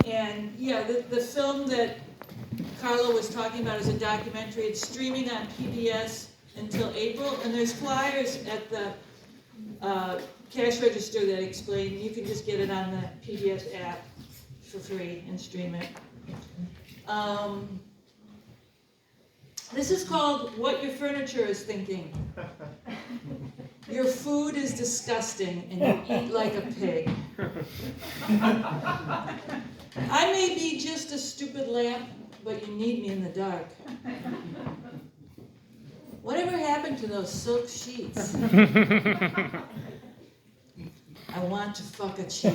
And yeah, the film that Carla was talking about is a documentary. It's streaming on PBS until April, and there's flyers at the cash register that explain you can just get it on the PBS app for free and stream it. This is called What Your Furniture is Thinking. Your food is disgusting and you eat like a pig. I may be just a stupid lamp, but you need me in the dark. Whatever happened to those silk sheets? I want to fuck a chair.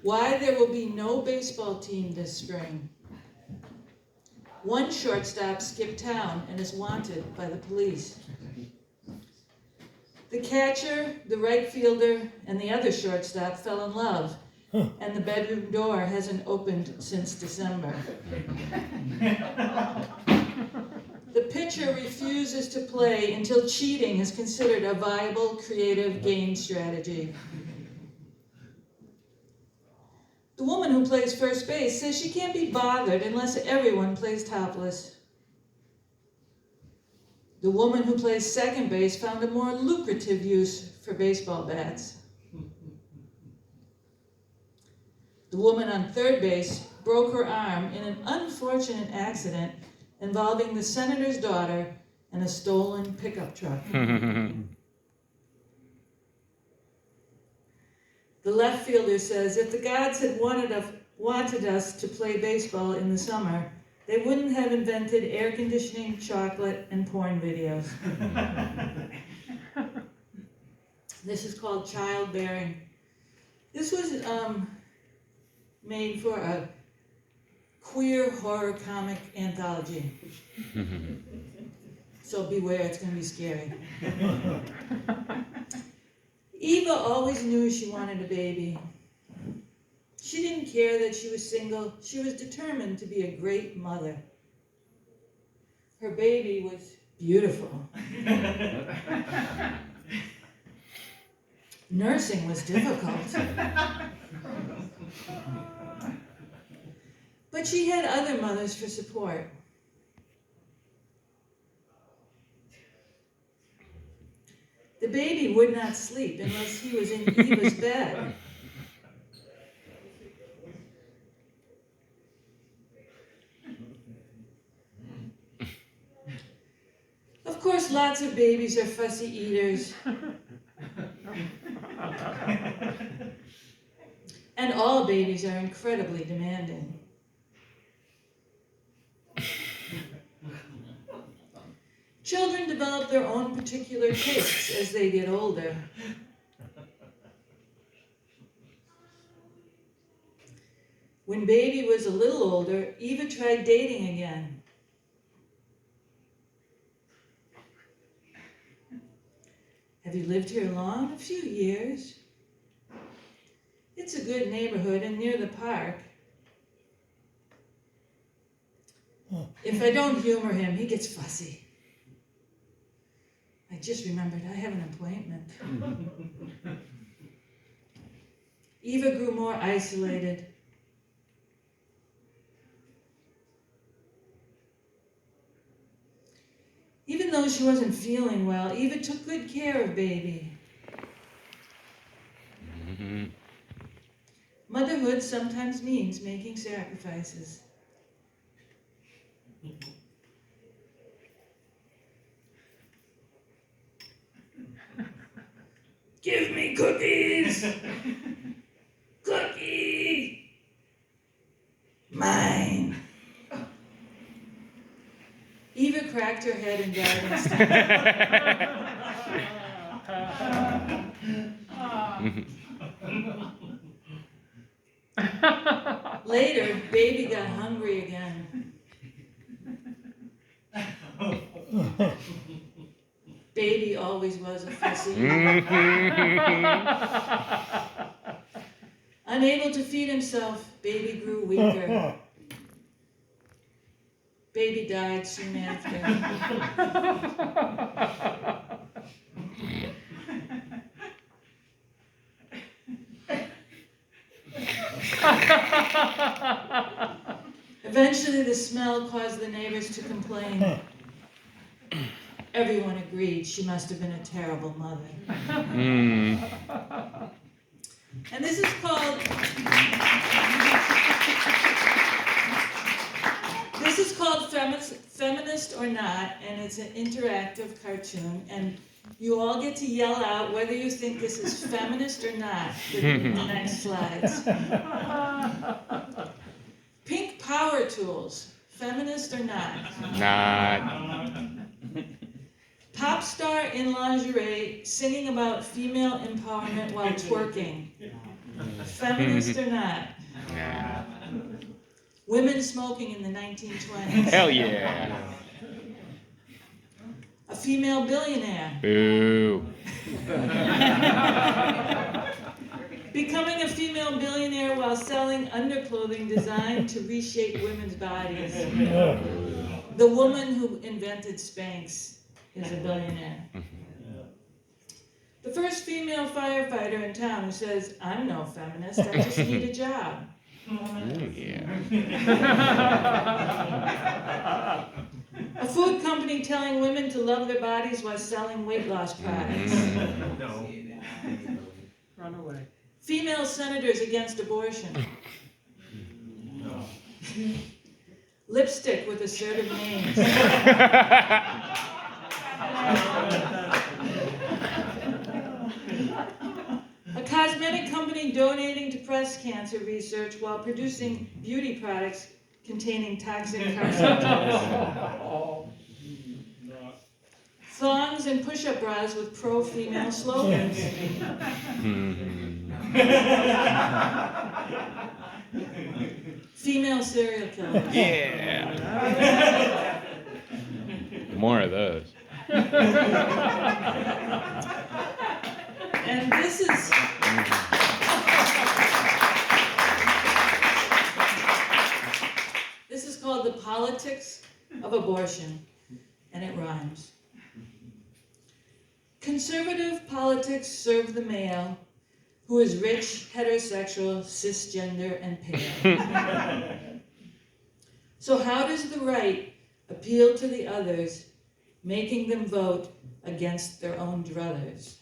Why there will be no baseball team this spring. One shortstop skipped town and is wanted by the police. The catcher, the right fielder, and the other shortstop fell in love, and the bedroom door hasn't opened since December. The pitcher refuses to play until cheating is considered a viable, creative game strategy. The woman who plays first base says she can't be bothered unless everyone plays topless. The woman who plays second base found a more lucrative use for baseball bats. The woman on third base broke her arm in an unfortunate accident involving the senator's daughter and a stolen pickup truck. The left fielder says, if the gods had wanted us to play baseball in the summer, they wouldn't have invented air conditioning, chocolate, and porn videos. This is called Childbearing. This was made for a queer horror comic anthology. So beware, it's going to be scary. Eva always knew she wanted a baby. She didn't care that she was single. She was determined to be a great mother. Her baby was beautiful. Nursing was difficult. But she had other mothers for support. The baby would not sleep unless he was in Eva's bed. Of course, lots of babies are fussy eaters. And all babies are incredibly demanding. Children develop their own particular tastes as they get older. When baby was a little older, Eva tried dating again. Have you lived here long? A few years. It's a good neighborhood and near the park. If I don't humor him, he gets fussy. I just remembered I have an appointment. Eva grew more isolated. Even though she wasn't feeling well, Eva took good care of baby. Motherhood sometimes means making sacrifices. Give me cookies! Cookie! Mine! Eva cracked her head and died instantly. Later, baby got hungry again. Baby always was a fussy eater. Unable to feed himself, baby grew weaker. Baby died soon after. Eventually, the smell caused the neighbors to complain. Everyone agreed she must have been a terrible mother. And this is called Feminist or Not, and it's an interactive cartoon, and you all get to yell out whether you think this is feminist or not in the next slides. Pink power tools, feminist or not? Not. Pop star in lingerie singing about female empowerment while twerking, feminist or not? Nah. Women smoking in the 1920s. Hell yeah. A female billionaire. Boo. Becoming a female billionaire while selling underclothing designed to reshape women's bodies. The woman who invented Spanx is a billionaire. The first female firefighter in town who says, I'm no feminist, I just need a job. Yeah. A food company telling women to love their bodies while selling weight loss products. No. Run away. Female senators against abortion. No. Lipstick with assertive names. A cosmetic company donating to breast cancer research while producing beauty products containing toxic carcinogens. Thongs and push-up bras with pro-female slogans. Female serial killers. Yeah. More of those. And this is... This is called The Politics of Abortion, and it rhymes. Conservative politics serve the male who is rich, heterosexual, cisgender, and pale. So how does the right appeal to the others, making them vote against their own druthers?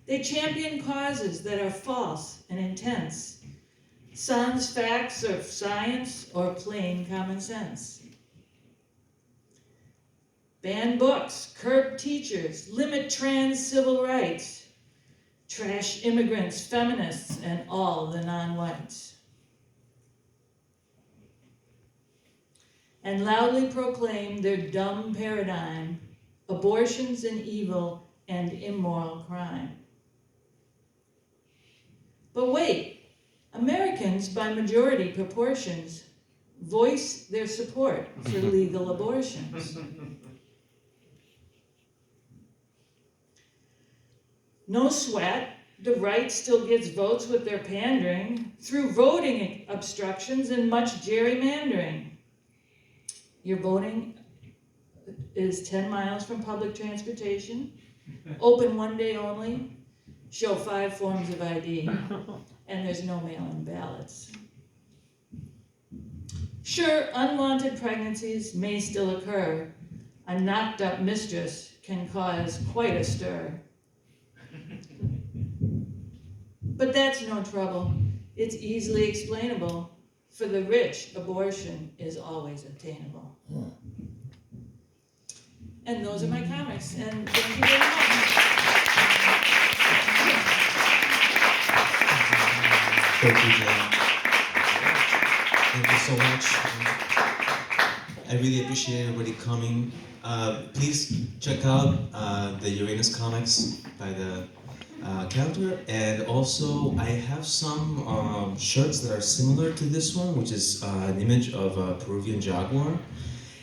They champion causes that are false and intense, sans facts of science or plain common sense. Ban books, curb teachers, limit trans civil rights, trash immigrants, feminists, and all the non-whites. And loudly proclaim their dumb paradigm, abortion's an evil and immoral crime. But wait, Americans, by majority proportions, voice their support for legal abortions. No sweat, the right still gets votes with their pandering through voting obstructions and much gerrymandering. Your voting is 10 miles from public transportation, open one day only, show 5 forms of ID, and there's no mail-in ballots. Sure, unwanted pregnancies may still occur. A knocked-up mistress can cause quite a stir. But that's no trouble. It's easily explainable. For the rich, abortion is always obtainable. And those are my comics, and thank you very much. Thank you, Jen. Thank you so much. I really appreciate everybody coming. Please check out the Uranus comics by the counter, and also I have some shirts that are similar to this one, which is an image of a Peruvian jaguar,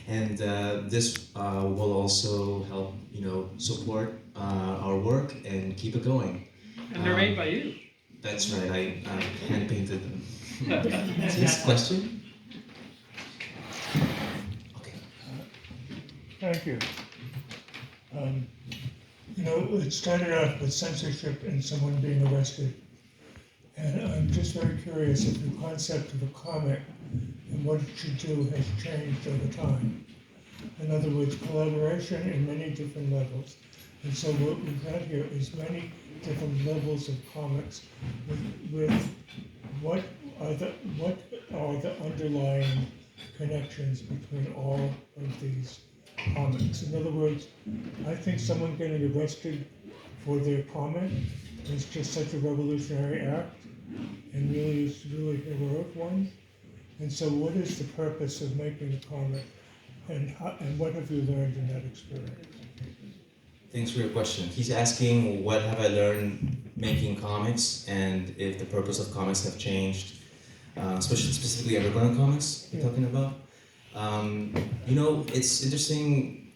and this will also help, support our work and keep it going. And they're made by you. That's right, I hand painted them. Yes, question? Okay. Thank you. It started off with censorship and someone being arrested. And I'm just very curious if the concept of a comic and what it should do has changed over time. In other words, collaboration in many different levels. And so what we've got here is many different levels of comics with what are the underlying connections between all of these comics. In other words, I think someone getting arrested for their comic is just such a revolutionary act and really is really a heroic one. And so what is the purpose of making a comic, and what have you learned in that experience? Thanks for your question. He's asking what have I learned making comics and if the purpose of comics have changed, especially specifically underground comics you're talking about. You know, it's interesting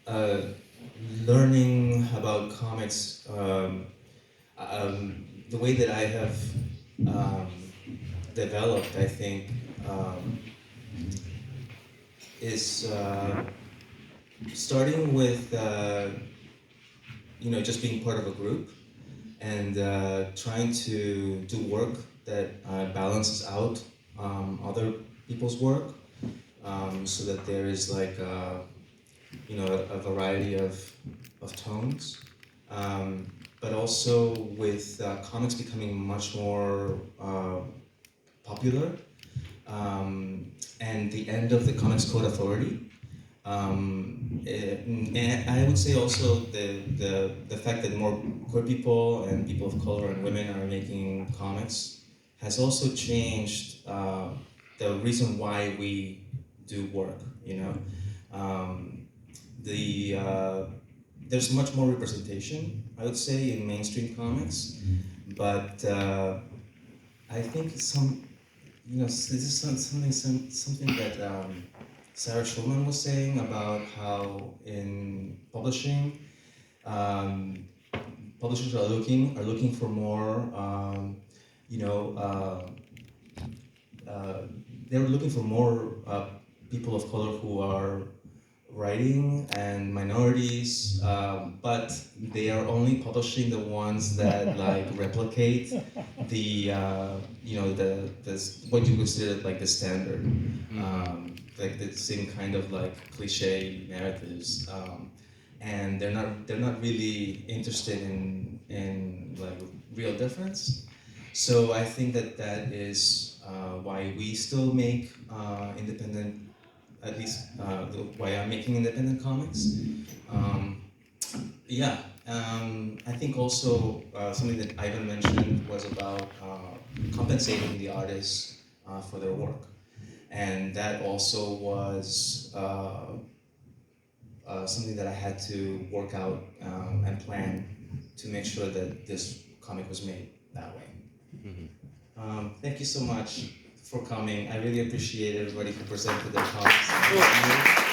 learning about comics. The way that I have developed, I think, is starting with you know, just being part of a group and trying to do work that balances out other people's work, so that there is like you know, a variety of tones. But also with comics becoming much more popular, and the end of the Comics Code Authority. And I would say also the fact that more queer people and people of color and women are making comics has also changed the reason why we do work, you know. There's much more representation, I would say, in mainstream comics, but I think you know, this is something that Sarah Schulman was saying about how in publishing, publishers are looking for more, you know, they're looking for more people of color who are writing and minorities, but they are only publishing the ones that like replicate the you know, the what you consider like the standard, like the same kind of like cliche narratives, and they're not really interested in like real difference. So I think that is why we still make independent. At least why I'm making independent comics. Yeah, I think also something that Ivan mentioned was about compensating the artists for their work. And that also was something that I had to work out and plan to make sure that this comic was made that way. Thank you so much for coming. I really appreciate everybody who presented their comments.